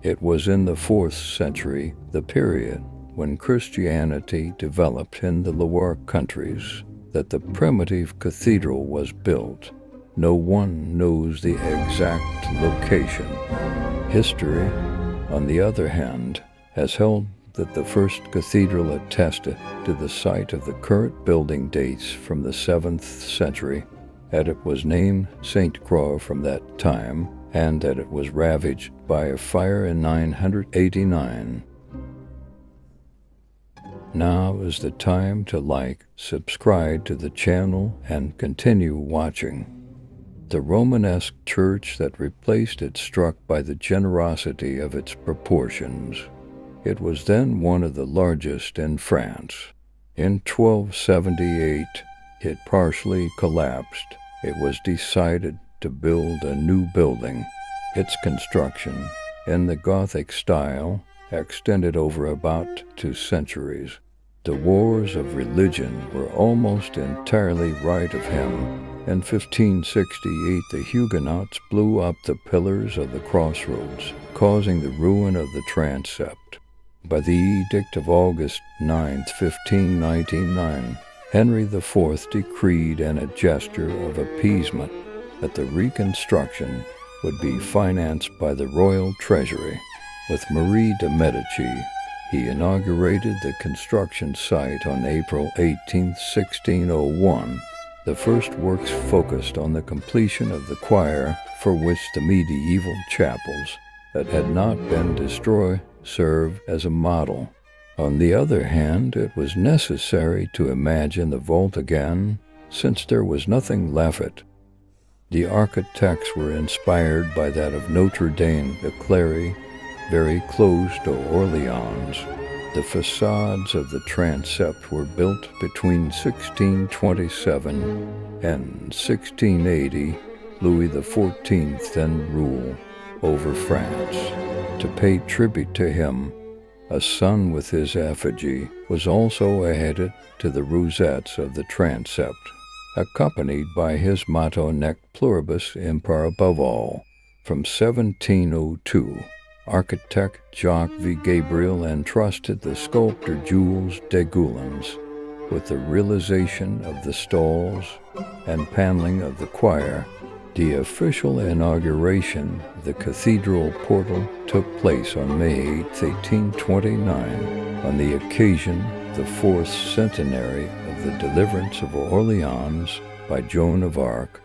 It was in the 4th century, the period when Christianity developed in the Loire countries, that the primitive cathedral was built. No one knows the exact location. History, on the other hand, has held that the first cathedral attested to the site of the current building dates from the 7th century, that it was named Sainte-Croix from that time, and that it was ravaged by a fire in 989. Now is the time to like, subscribe to the channel, and continue watching. The Romanesque church that replaced it struck by the generosity of its proportions. It was then one of the largest in France. In 1278, it partially collapsed. It was decided to build a new building. Its construction, in the Gothic style, extended over about 2 centuries. The wars of religion were almost entirely right of him. In 1568, the Huguenots blew up the pillars of the crossroads, causing the ruin of the transept. By the Edict of August 9, 1599, Henry IV decreed in a gesture of appeasement that the reconstruction would be financed by the royal treasury. With Marie de Medici, he inaugurated the construction site on April 18, 1601. The first works focused on the completion of the choir, for which the medieval chapels that had not been destroyed served as a model. On the other hand, it was necessary to imagine the vault again, since there was nothing left. The architects were inspired by that of Notre Dame de Clery, very close to Orleans. The facades of the transept were built between 1627 and 1680. Louis XIV then ruled over France. To pay tribute to him, a sun with his effigy was also added to the rosettes of the transept, accompanied by his motto Nec pluribus impar above all. From 1702, architect Jacques V. Gabriel entrusted the sculptor Jules Degoulins with the realization of the stalls and paneling of the choir. The official inauguration of the cathedral portal took place on May 8, 1829, on the occasion of the 4th centenary of the deliverance of Orleans by Joan of Arc.